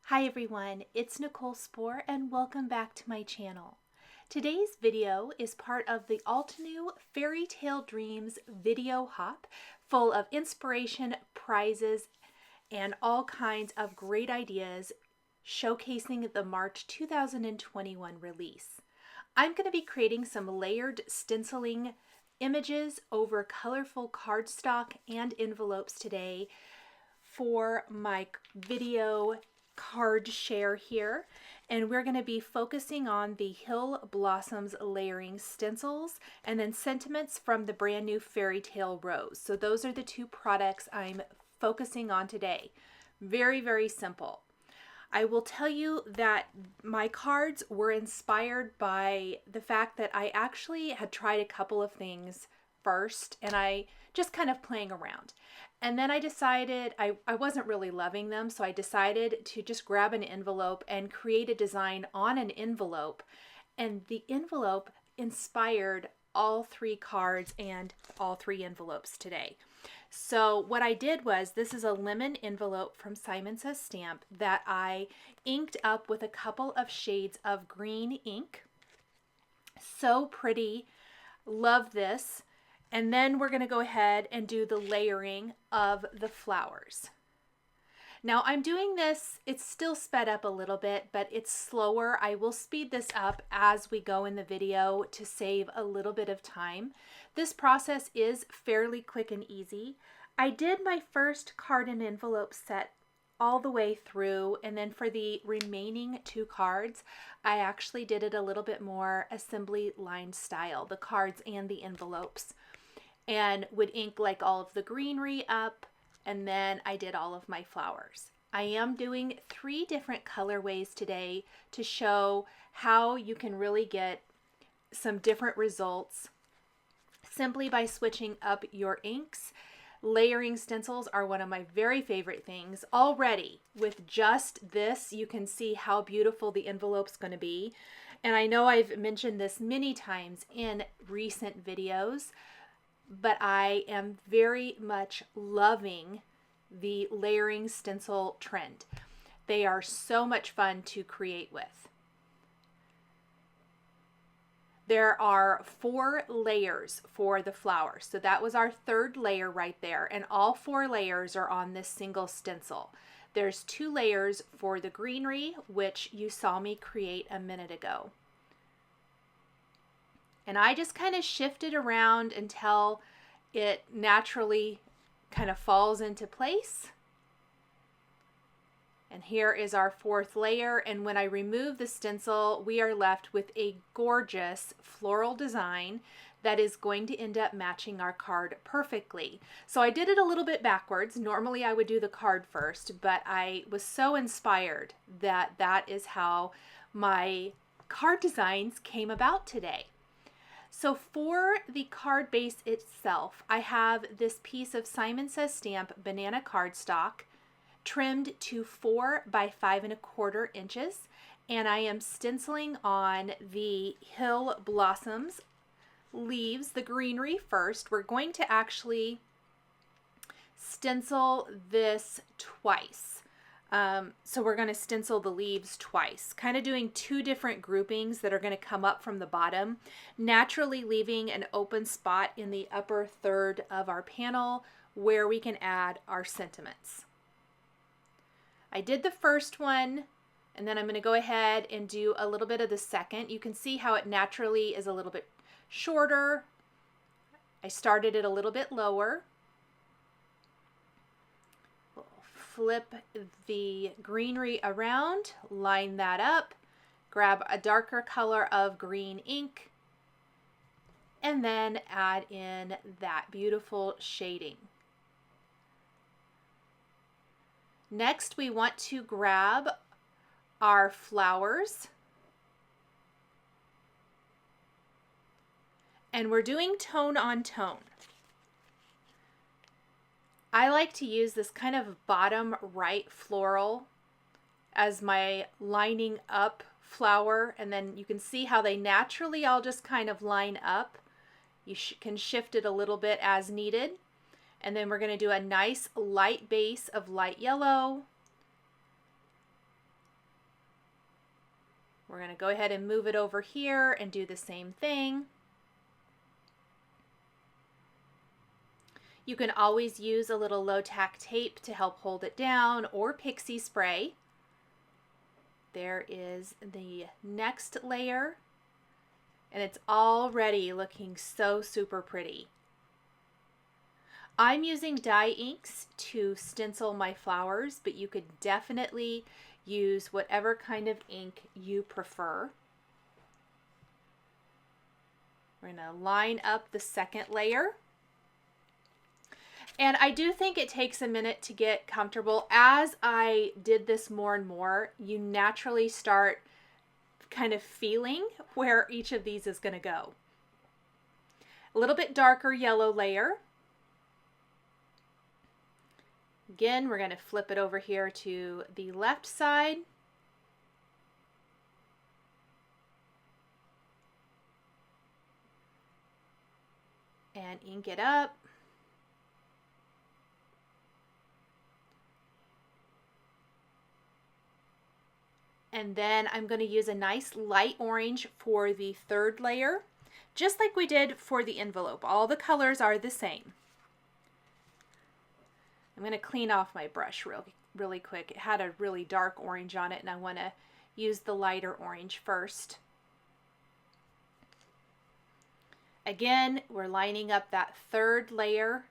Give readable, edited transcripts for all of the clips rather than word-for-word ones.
Hi everyone, it's Nicole Spohr and welcome back to my channel. Today's video is part of the Altenew Fairy Tale Dreams video hop full of inspiration, prizes, and all kinds of great ideas showcasing the March 2021 release. I'm going to be creating some layered stenciling images over colorful cardstock and envelopes today for my video card share here, and we're going to be focusing on the Hill Blossoms layering stencils and then sentiments from the brand new Fairy Tale Rose. So those are the two products I'm focusing on today. Very, very simple. I will tell you that my cards were inspired by the fact that I actually had tried a couple of things first and I just kind of playing around. And then I decided I wasn't really loving them, so I decided to just grab an envelope and create a design on an envelope. And the envelope inspired all three cards and all three envelopes today. So what I did was, this is a lemon envelope from Simon Says Stamp that I inked up with a couple of shades of green ink. So pretty. Love this. And then we're going to go ahead and do the layering of the flowers. Now I'm doing this, it's still sped up a little bit, but it's slower. I will speed this up as we go in the video to save a little bit of time. This process is fairly quick and easy. I did my first card and envelope set all the way through, and then for the remaining two cards, I actually did it a little bit more assembly line style, the cards and the envelopes, and would ink like all of the greenery up, and then I did all of my flowers. I am doing 3 different colorways today to show how you can really get some different results simply by switching up your inks. Layering stencils are one of my very favorite things. Already with just this, you can see how beautiful the envelope's going to be. And I know I've mentioned this many times in recent videos, but I am very much loving the layering stencil trend. They are so much fun to create with. There are 4 layers for the flowers. So that was our 3rd layer right there. And all 4 layers are on this single stencil. There's 2 layers for the greenery, which you saw me create a minute ago. And I just kind of shift it around until it naturally kind of falls into place. And here is our 4th layer. And when I remove the stencil, we are left with a gorgeous floral design that is going to end up matching our card perfectly. So I did it a little bit backwards. Normally I would do the card first, but I was so inspired that that is how my card designs came about today. So for the card base itself, I have this piece of Simon Says Stamp banana cardstock trimmed to 4 by 5 1/4 inches, and I am stenciling on the Hill Blossoms leaves, the greenery first. We're going to actually stencil this twice. So we're going to stencil the leaves twice, kind of doing 2 different groupings that are going to come up from the bottom, naturally leaving an open spot in the upper third of our panel where we can add our sentiments. I did the first one, and then I'm going to go ahead and do a little bit of the second. You can see how it naturally is a little bit shorter. I started it a little bit lower. Flip the greenery around, line that up, grab a darker color of green ink, and then add in that beautiful shading. Next, we want to grab our flowers, and we're doing tone on tone. I like to use this kind of bottom right floral as my lining up flower, and then you can see how they naturally all just kind of line up. You can shift it a little bit as needed. And then we're going to do a nice light base of light yellow, We're going to go ahead and move it over here and do the same thing. You can always use a little low-tack tape to help hold it down, or pixie spray. There is the next layer, and it's already looking so super pretty. I'm using dye inks to stencil my flowers, but you could definitely use whatever kind of ink you prefer. We're going to line up the second layer. And I do think it takes a minute to get comfortable. As I did this more and more, you naturally start kind of feeling where each of these is going to go. A little bit darker yellow layer. Again, we're going to flip it over here to the left side. And ink it up. And then I'm going to use a nice light orange for the third layer, just like we did for the envelope. All the colors are the same. I'm going to clean off my brush really quick. It had a really dark orange on it, and I want to use the lighter orange first. Again, we're lining up that third layer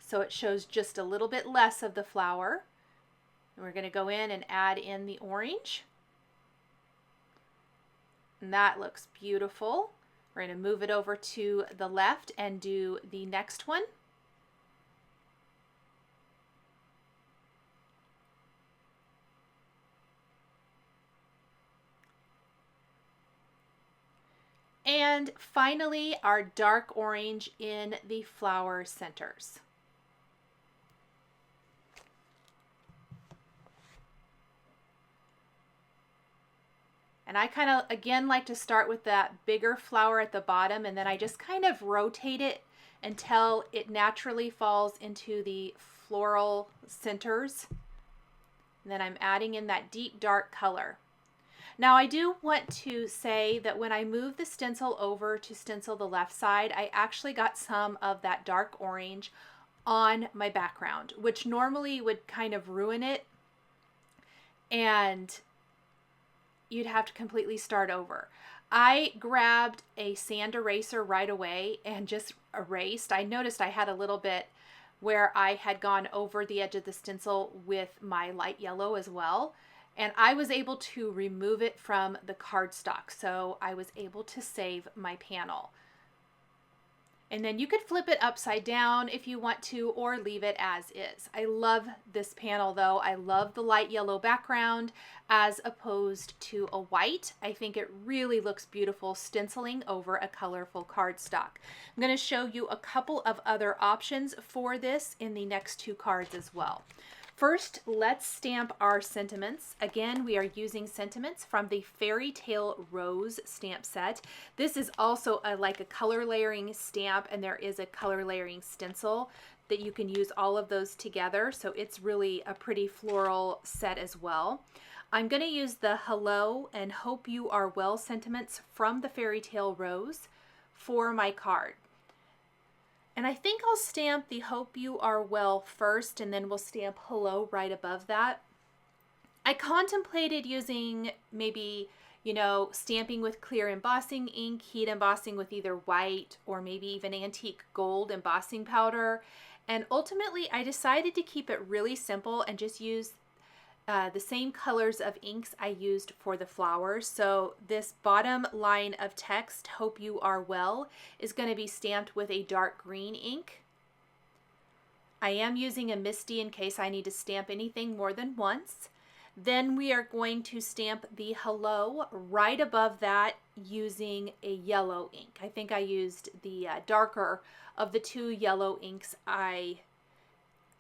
so it shows just a little bit less of the flower. And we're going to go in and add in the orange. And that looks beautiful. We're going to move it over to the left and do the next one. And finally, our dark orange in the flower centers. And I kind of, again, like to start with that bigger flower at the bottom, and then I just kind of rotate it until it naturally falls into the floral centers. And then I'm adding in that deep dark color. Now I do want to say that when I moved the stencil over to stencil the left side, I actually got some of that dark orange on my background, which normally would kind of ruin it, and you'd have to completely start over. I grabbed a sand eraser right away and just erased. I noticed I had a little bit where I had gone over the edge of the stencil with my light yellow as well. And I was able to remove it from the cardstock, so I was able to save my panel. And then you could flip it upside down if you want to, or leave it as is. I love this panel though. I love the light yellow background as opposed to a white. I think it really looks beautiful stenciling over a colorful cardstock. I'm going to show you a couple of other options for this in the next two cards as well. First, let's stamp our sentiments. Again, we are using sentiments from the Fairy Tale Rose stamp set. This is also like a color layering stamp, and there is a color layering stencil that you can use all of those together. So it's really a pretty floral set as well. I'm going to use the Hello and Hope You Are Well sentiments from the Fairy Tale Rose for my card. And I think I'll stamp the Hope You Are Well first, and then we'll stamp Hello right above that. I contemplated using maybe, stamping with clear embossing ink, heat embossing with either white or maybe even antique gold embossing powder. And ultimately, I decided to keep it really simple and just use the same colors of inks I used for the flowers. So this bottom line of text, Hope You Are Well, is going to be stamped with a dark green ink. I am using a Misty in case I need to stamp anything more than once. Then we are going to stamp the Hello right above that using a yellow ink. I think I used the darker of the two yellow inks I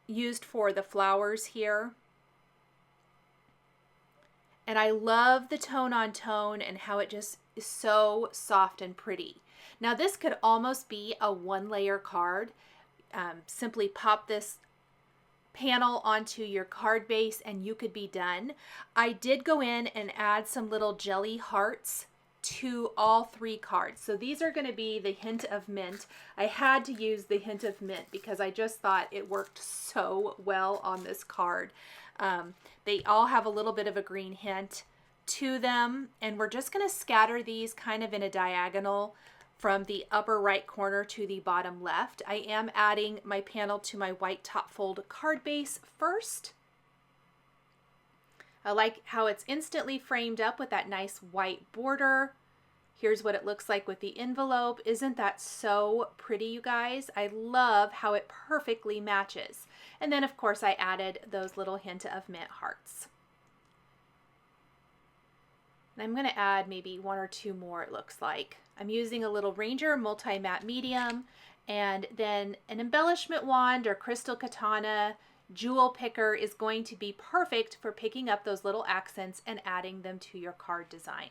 used for the flowers here. And I love the tone on tone and how it just is so soft and pretty. Now this could almost be a one layer card. Simply pop this panel onto your card base and you could be done. I did go in and add some little jelly hearts to all 3 cards. So these are going to be the Hint of Mint. I had to use the Hint of Mint because I just thought it worked so well on this card. They all have a little bit of a green hint to them, and we're just going to scatter these kind of in a diagonal from the upper right corner to the bottom left. I am adding my panel to my white top fold card base first. I like how it's instantly framed up with that nice white border. Here's what it looks like with the envelope. Isn't that so pretty, you guys? I love how it perfectly matches. And then of course I added those little Hint of Mint hearts. And I'm going to add maybe 1 or 2 more, it looks like. I'm using a little Ranger multi-matte medium, and then an embellishment wand or crystal katana jewel picker is going to be perfect for picking up those little accents and adding them to your card design.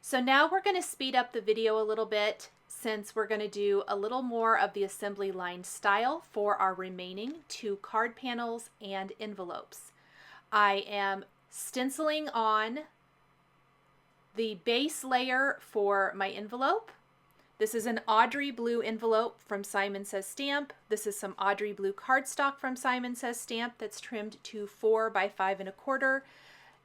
So now we're going to speed up the video a little bit since we're going to do a little more of the assembly line style for our remaining 2 card panels and envelopes. I am stenciling on the base layer for my envelope. This is an Audrey blue envelope from Simon Says Stamp. This is some Audrey blue cardstock from Simon Says Stamp that's trimmed to 4 by 5 1/4.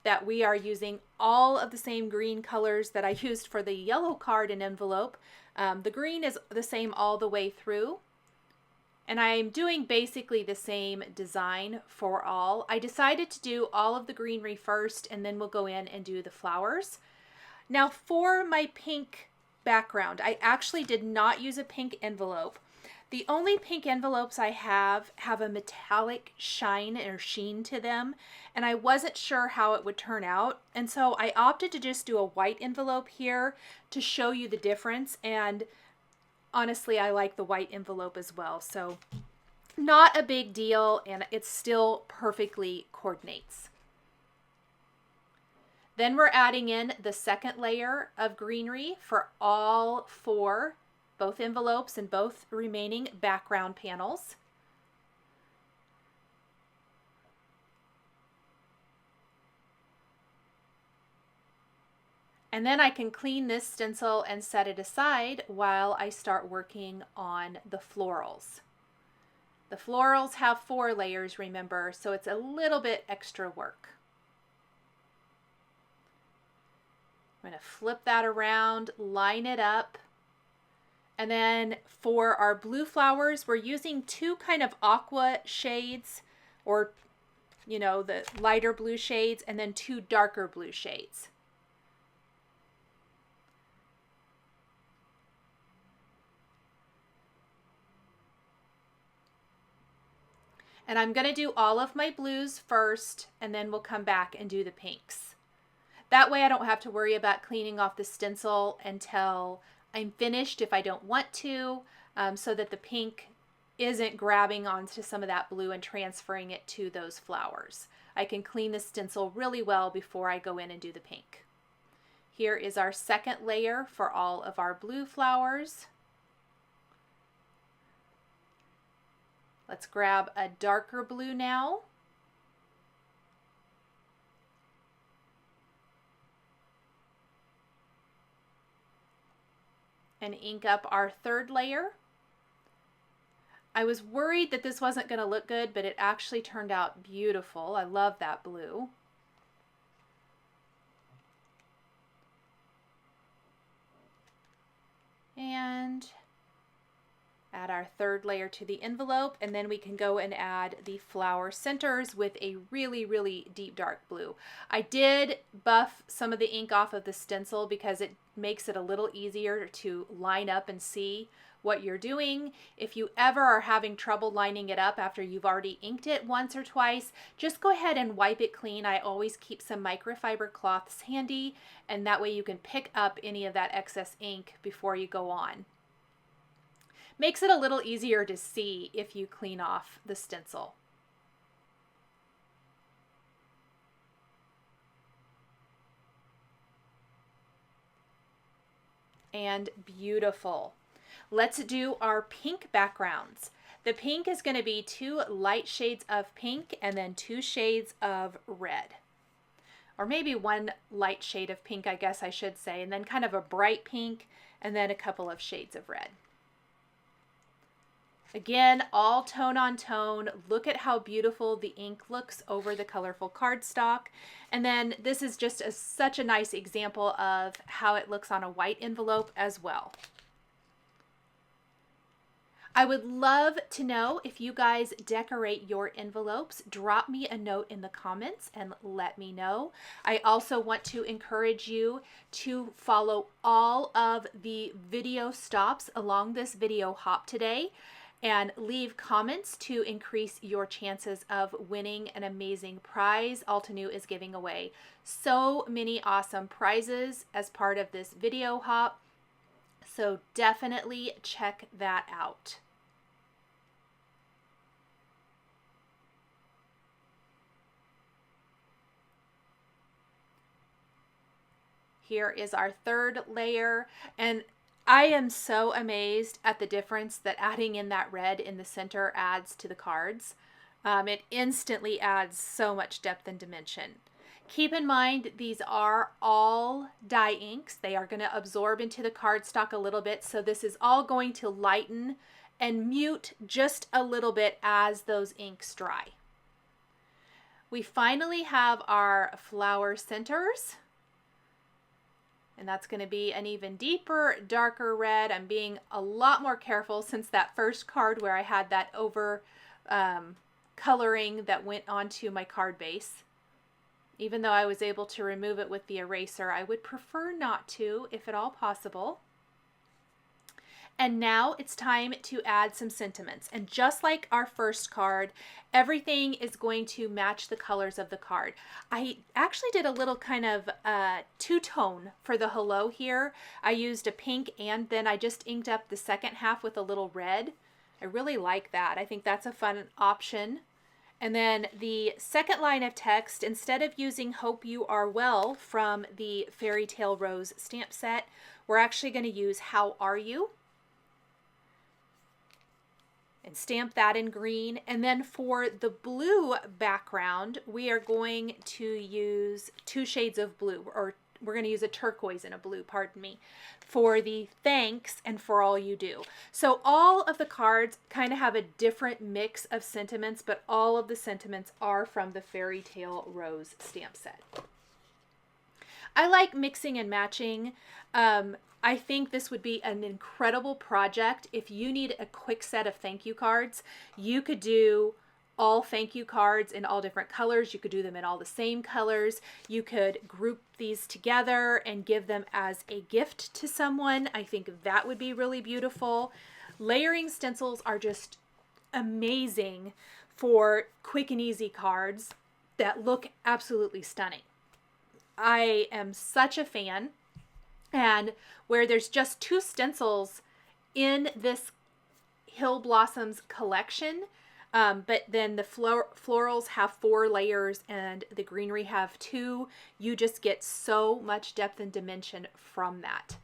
That we are using all of the same green colors that I used for the yellow card and envelope. The green is the same all the way through. And I'm doing basically the same design for all. I decided to do all of the greenery first, and then we'll go in and do the flowers. Now for my pink background, I actually did not use a pink envelope. The only pink envelopes I have a metallic shine or sheen to them, and I wasn't sure how it would turn out. And so I opted to just do a white envelope here to show you the difference. And honestly, I like the white envelope as well. So not a big deal, and it still perfectly coordinates. Then we're adding in the second layer of greenery for all 4, both envelopes and both remaining background panels. And then I can clean this stencil and set it aside while I start working on the florals. The florals have 4 layers, remember, so it's a little bit extra work. I'm going to flip that around, line it up. And then for our blue flowers, we're using 2 kind of aqua shades, or, you know, the lighter blue shades, and then 2 darker blue shades. And I'm going to do all of my blues first, and then we'll come back and do the pinks. That way I don't have to worry about cleaning off the stencil until I'm finished if I don't want to, so that the pink isn't grabbing onto some of that blue and transferring it to those flowers. I can clean the stencil really well before I go in and do the pink. Here is our second layer for all of our blue flowers. Let's grab a darker blue now. And ink up our third layer. I was worried that this wasn't going to look good, but it actually turned out beautiful. I love that blue. And add our third layer to the envelope, and then we can go and add the flower centers with a really, really deep dark blue. I did buff some of the ink off of the stencil because it makes it a little easier to line up and see what you're doing. If you ever are having trouble lining it up after you've already inked it once or twice, just go ahead and wipe it clean. I always keep some microfiber cloths handy, and that way you can pick up any of that excess ink before you go on. Makes it a little easier to see if you clean off the stencil. And beautiful. Let's do our pink backgrounds. The pink is going to be 2 light shades of pink and then 2 shades of red. Or maybe 1 light shade of pink, I guess I should say, and then kind of a bright pink and then a couple of shades of red. Again, all tone on tone. Look at how beautiful the ink looks over the colorful cardstock. And then this is just such a nice example of how it looks on a white envelope as well. I would love to know if you guys decorate your envelopes. Drop me a note in the comments and let me know. I also want to encourage you to follow all of the video stops along this video hop today and leave comments to increase your chances of winning an amazing prize. Altenew is giving away so many awesome prizes as part of this video hop, so definitely check that out. Here is our 3rd layer, and I am so amazed at the difference that adding in that red in the center adds to the cards. It instantly adds so much depth and dimension. Keep in mind, these are all dye inks. They are going to absorb into the cardstock a little bit, so this is all going to lighten and mute just a little bit as those inks dry. We finally have our flower centers. And that's going to be an even deeper, darker red. I'm being a lot more careful since that first card where I had that over coloring that went onto my card base. Even though I was able to remove it with the eraser, I would prefer not to, if at all possible. And now it's time to add some sentiments. And just like our first card, everything is going to match the colors of the card. I actually did a little kind of two-tone for the hello here. I used a pink and then I just inked up the second half with a little red. I really like that. I think that's a fun option. And then the second line of text, instead of using Hope You Are Well from the Fairy Tale Rose stamp set, we're actually going to use How Are You? And stamp that in green. And then for the blue background, we are going to use 2 shades of blue, or we're going to use a turquoise and a blue, pardon me, for the thanks and for all you do. So all of the cards kind of have a different mix of sentiments, but all of the sentiments are from the Fairy Tale Rose stamp set. I like mixing and matching. I think this would be an incredible project. If you need a quick set of thank you cards, you could do all thank you cards in all different colors. You could do them in all the same colors. You could group these together and give them as a gift to someone. I think that would be really beautiful. Layering stencils are just amazing for quick and easy cards that look absolutely stunning. I am such a fan. And where there's just 2 stencils in this Hill Blossoms collection, but then the florals have 4 layers and the greenery have 2, you just get so much depth and dimension from that.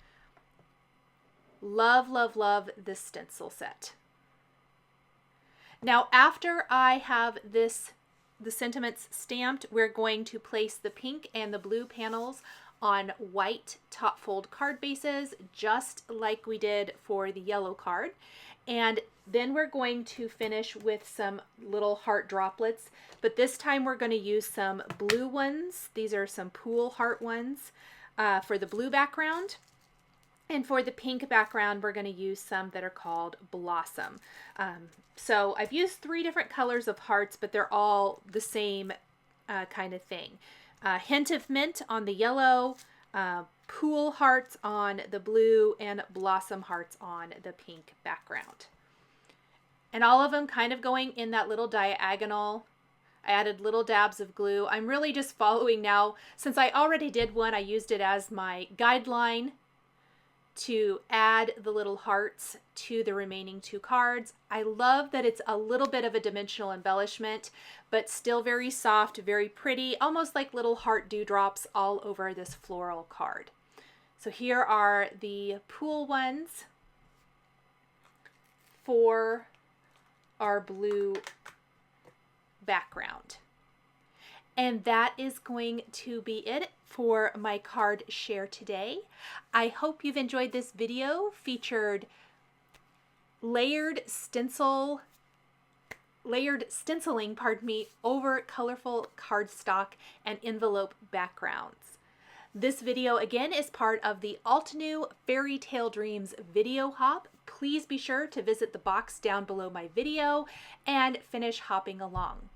Love, love, love this stencil set. Now, after I have the sentiments stamped, we're going to place the pink and the blue panels on white top fold card bases, just like we did for the yellow card. And then we're going to finish with some little heart droplets, but this time we're going to use some blue ones. These are some pool heart ones for the blue background. And for the pink background, we're going to use some that are called Blossom. So I've used 3 different colors of hearts, but they're all the same kind of thing. Hint of mint on the yellow, pool hearts on the blue, and blossom hearts on the pink background. And all of them kind of going in that little diagonal. I added little dabs of glue. I'm really just following now. Since I already did one, I used it as my guideline to add the little hearts to the remaining 2 cards. I love that it's a little bit of a dimensional embellishment, but still very soft, very pretty, almost like little heart dewdrops all over this floral card. So here are the pool ones for our blue background. And that is going to be it for my card share today. I hope you've enjoyed this video featured layered stenciling, over colorful cardstock and envelope backgrounds. This video again is part of the Altenew Fairy Tale Dreams video hop. Please be sure to visit the box down below my video and finish hopping along.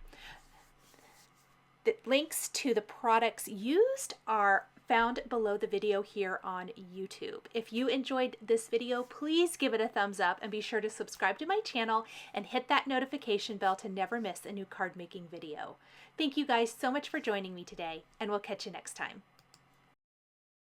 The links to the products used are found below the video here on YouTube. If you enjoyed this video, please give it a thumbs up and be sure to subscribe to my channel and hit that notification bell to never miss a new card making video. Thank you guys so much for joining me today, and we'll catch you next time.